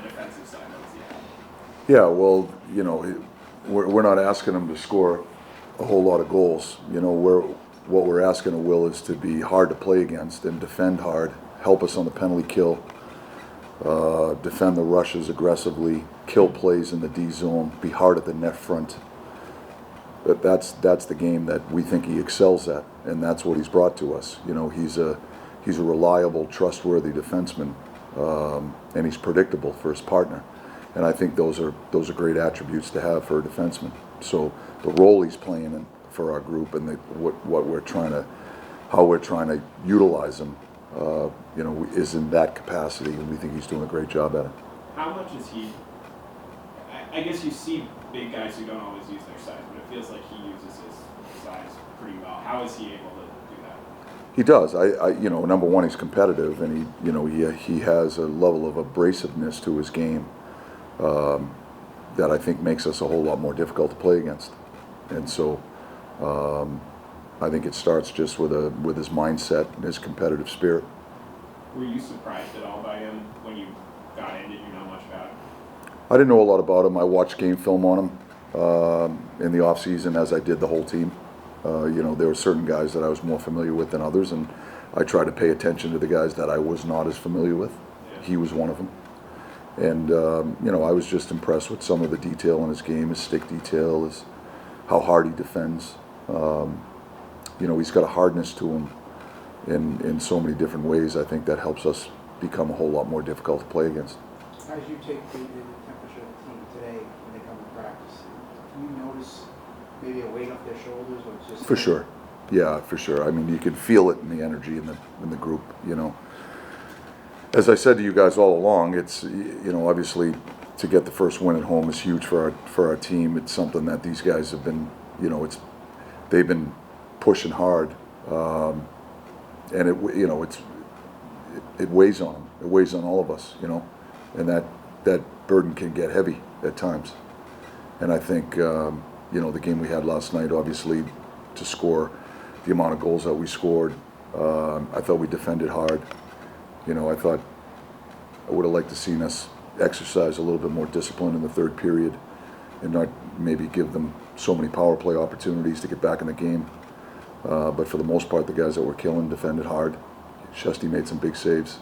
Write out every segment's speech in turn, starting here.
the defensive side, what does he have? Yeah, well, we're not asking him to score a whole lot of goals. What we're asking of Will is to be hard to play against and defend hard, help us on the penalty kill, defend the rushes aggressively, kill plays in the D zone, be hard at the net front. That's the game that we think he excels at, and that's what he's brought to us. He's a reliable, trustworthy defenseman, and he's predictable for his partner. And I think those are great attributes to have for a defenseman. So the role he's playing in for our group and how we're trying to utilize him, is in that capacity, and we think he's doing a great job at it. How much is he? I guess you see big guys who don't always use their size, but it feels like he uses his size pretty well. How is he able to do that? He does. Number one, he's competitive, and he has a level of abrasiveness to his game that I think makes us a whole lot more difficult to play against. And so, I think it starts just with his mindset and his competitive spirit. Were you surprised at all by him when you got in? Did you know much about him? I didn't know a lot about him. I watched game film on him in the off season, as I did the whole team. There were certain guys that I was more familiar with than others, and I tried to pay attention to the guys that I was not as familiar with. Yeah. He was one of them. And, I was just impressed with some of the detail in his game, his stick detail, how hard he defends. He's got a hardness to him in so many different ways. I think that helps us become a whole lot more difficult to play against. As you take the temperature of the team today when they come to practice, do you notice maybe a weight off their shoulders, or just? For sure. Yeah, for sure. I mean, you can feel it in the energy in the group, As I said to you guys all along, it's, obviously to get the first win at home is huge for our team. It's something that these guys have been, they've been pushing hard, and it weighs on them. It weighs on all of us, and that burden can get heavy at times. And I think, the game we had last night, obviously, to score the amount of goals that we scored, I thought we defended hard. I thought I would have liked to seen us exercise a little bit more discipline in the third period and not maybe give them so many power play opportunities to get back in the game. But for the most part, the guys that were killing defended hard. Shesty made some big saves.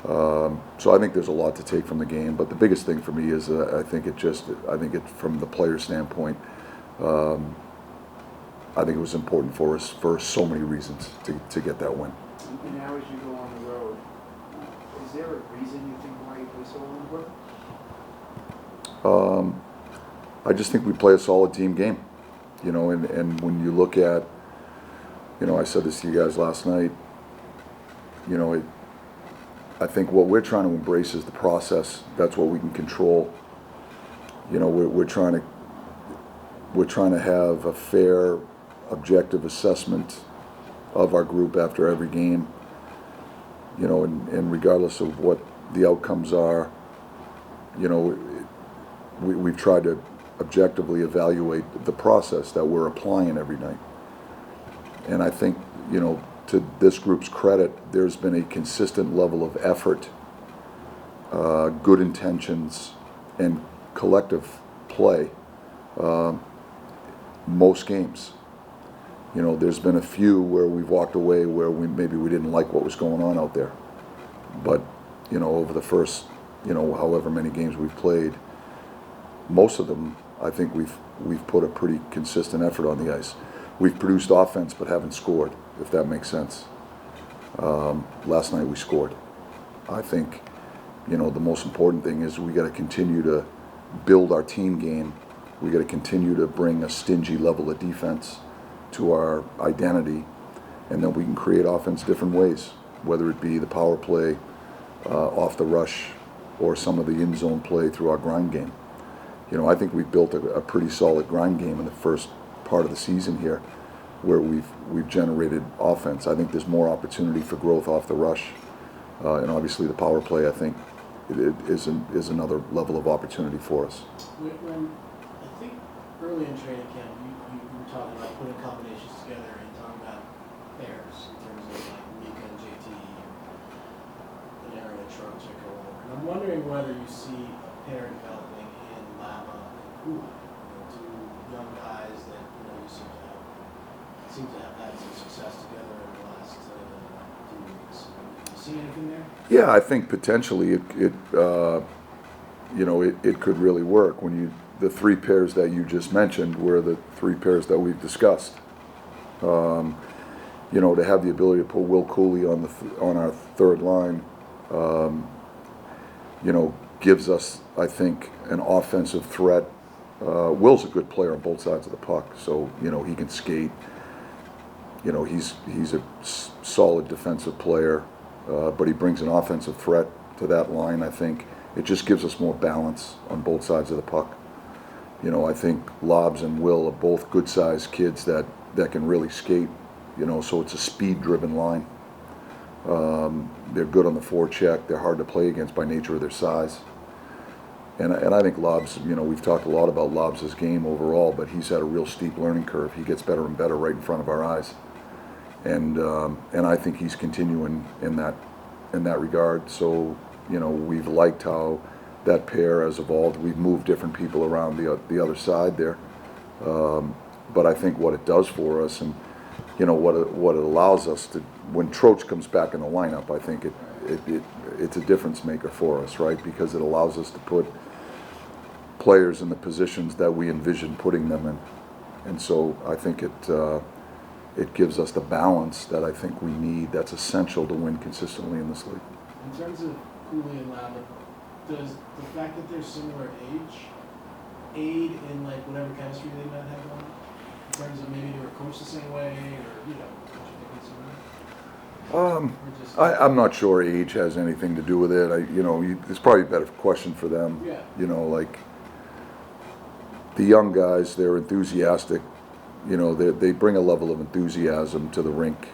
So I think there's a lot to take from the game. But the biggest thing for me is I think it from the player standpoint, I think it was important for us for so many reasons to get that win. And now as you go on the road, is there a reason you think why you play so well? I just think we play a solid team game, and when you look at, I said this to you guys last night, I think what we're trying to embrace is the process. That's what we can control. We're trying to have a fair, objective assessment of our group after every game, and regardless of what the outcomes are, we've tried to objectively evaluate the process that we're applying every night. And I think, to this group's credit, there's been a consistent level of effort, good intentions, and collective play most games. There's been a few where we've walked away where maybe we didn't like what was going on out there. But, over the first, however many games we've played, most of them, I think we've put a pretty consistent effort on the ice. We've produced offense but haven't scored, if that makes sense. Last night we scored. I think, the most important thing is we got to continue to build our team game. We got to continue to bring a stingy level of defense to our identity, and then we can create offense different ways, whether it be the power play, off the rush, or some of the in-zone play through our grind game. I think we've built a pretty solid grind game in the first part of the season here, where we've generated offense. I think there's more opportunity for growth off the rush, and obviously the power play, I think, is another level of opportunity for us. When I think early in training camp, you were talking about putting combinations together and talking about pairs in terms of like Mika and JT, an area Trocheck or whatever. And I'm wondering whether you see a pair developing in Lava and Cooley, two young guys that you seem to have had some success together in the last 2 weeks. Do you see anything there? Yeah, I think potentially it could really work when the three pairs that you just mentioned were the three pairs that we've discussed. To have the ability to put Will Cooley on our third line, gives us, I think, an offensive threat. Will's a good player on both sides of the puck, so he can skate. He's a solid defensive player, but he brings an offensive threat to that line. I think it just gives us more balance on both sides of the puck. I think Lobbs and Will are both good-sized kids that can really skate. So it's a speed-driven line. They're good on the forecheck. They're hard to play against by nature of their size. And I think Lobbs, we've talked a lot about Lobbs' game overall, but he's had a real steep learning curve. He gets better and better right in front of our eyes. And I think he's continuing in that regard. So, we've liked how that pair has evolved. We've moved different people around the other side there. But I think what it does for us and what it allows us to, when Troch comes back in the lineup, I think it's a difference maker for us, right? Because it allows us to put players in the positions that we envision putting them in, and so I think it gives us the balance that I think we need. That's essential to win consistently in this league. In terms of Cooley and Lava, does the fact that they're similar age aid in whatever chemistry they might have on? In terms of maybe they were coached the same way, or I'm not sure age has anything to do with it. It's probably a better question for them. Yeah. The young guys, they're enthusiastic. They bring a level of enthusiasm to the rink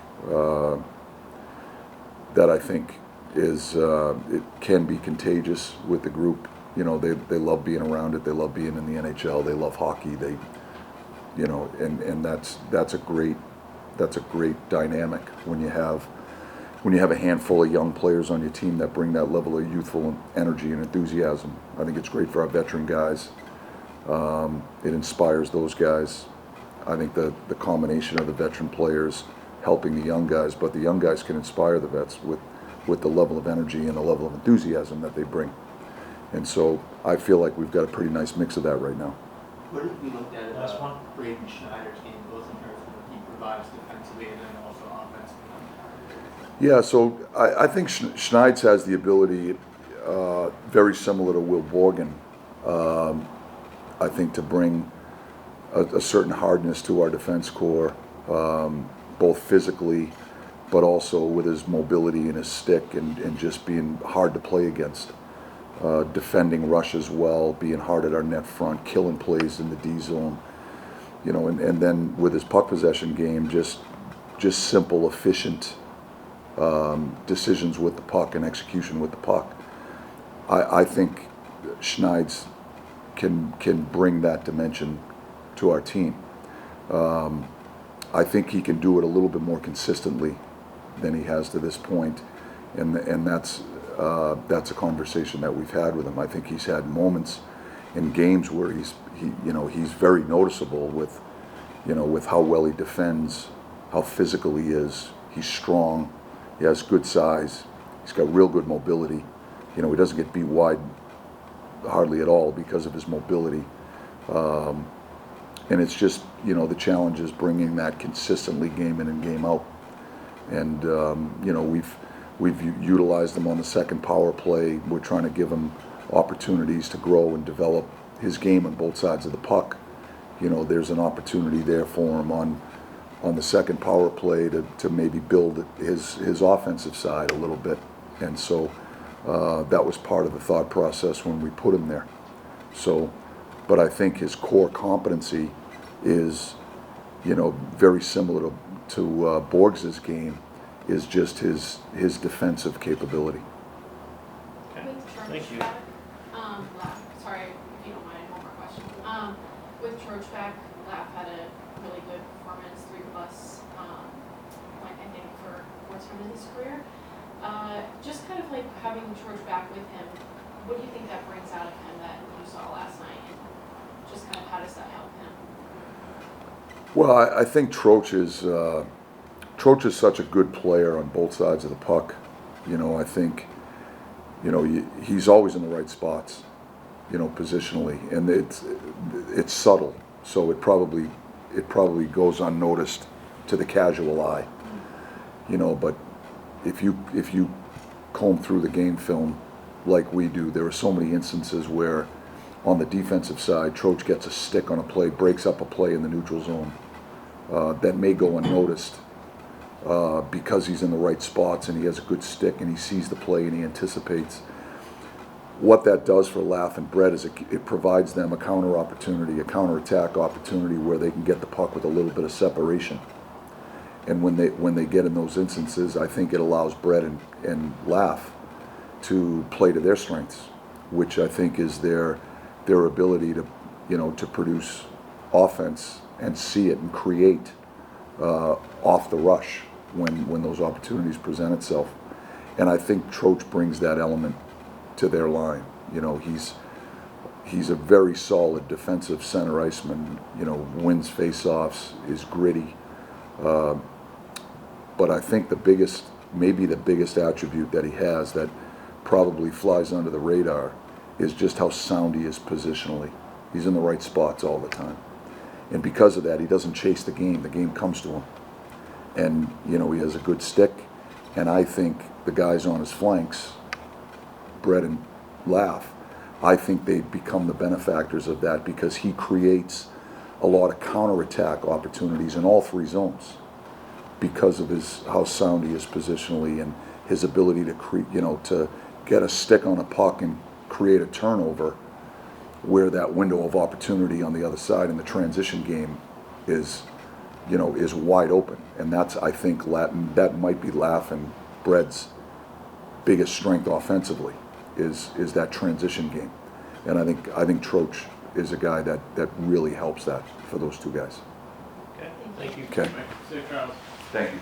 that I think it can be contagious with the group. They love being around it. They love being in the NHL. They love hockey. And that's a great dynamic when you have a handful of young players on your team that bring that level of youthful energy and enthusiasm. I think it's great for our veteran guys. It inspires those guys. I think the combination of the veteran players helping the young guys, but the young guys can inspire the vets with the level of energy and the level of enthusiasm that they bring. And so I feel like we've got a pretty nice mix of that right now. What if we looked at Braden Schneider's game, both in terms of what he provides defensively and then also offensively? Yeah, so I think Schneider has the ability, very similar to Will Borgen, I think, to bring a certain hardness to our defense core, both physically, but also with his mobility and his stick and just being hard to play against. Defending rushes well, being hard at our net front, killing plays in the D zone, and then with his puck possession game, just simple, efficient decisions with the puck and execution with the puck. I think Schneider can bring that dimension to our team. I think he can do it a little bit more consistently than he has to this point, and that's a conversation that we've had with him. I think he's had moments in games where he's very noticeable with how well he defends, how physical he is. He's strong. He has good size. He's got real good mobility. He doesn't get beat wide hardly at all because of his mobility. And it's just, the challenge is bringing that consistently game in and game out. And, we've utilized him on the second power play. We're trying to give him opportunities to grow and develop his game on both sides of the puck. There's an opportunity there for him on the second power play to maybe build his offensive side a little bit. And so that was part of the thought process when we put him there. So, but I think his core competency is, very similar to Borg's game, is just his defensive capability. Okay. Thank you. Sorry if you don't mind, one more question. With Trocheck, Lapp had a really good performance, 3+, I think for fourth time in his career. Just kind of like having Trocheck with him, what do you think that brings out of him that you saw last night? And just kind of how does that help him? Well, I think Troch is such a good player on both sides of the puck. You know, I think, you know, he's always in the right spots, you know, positionally, and it's subtle, so it probably goes unnoticed to the casual eye, you know. But if you comb through the game film like we do, there are so many instances where on the defensive side, Troch gets a stick on a play, breaks up a play in the neutral zone that may go unnoticed because he's in the right spots and he has a good stick and he sees the play and he anticipates. What that does for Laugh and Brett is it provides them a counter opportunity, a counterattack opportunity where they can get the puck with a little bit of separation. And when they get in those instances, I think it allows Brett and Laugh to play to their strengths, which I think is their ability to, you know, to produce offense and see it and create off the rush when those opportunities present itself. And I think Troch brings that element to their line. You know, he's a very solid defensive center iceman, you know, wins face-offs, is gritty. But I think maybe the biggest attribute that he has that probably flies under the radar is just how sound he is positionally. He's in the right spots all the time. And because of that, he doesn't chase the game comes to him. And, you know, he has a good stick, and I think the guys on his flanks, Brett and Laugh, I think they become the benefactors of that because he creates a lot of counterattack opportunities in all three zones because of how sound he is positionally and his ability to get a stick on a puck and create a turnover where that window of opportunity on the other side in the transition game is wide open. And that's, I think, that might be Laugh and Brett's biggest strength offensively is that transition game. And I think Troch is a guy that really helps that for those two guys. Okay, thank you. Okay. Safe travels. Thank you.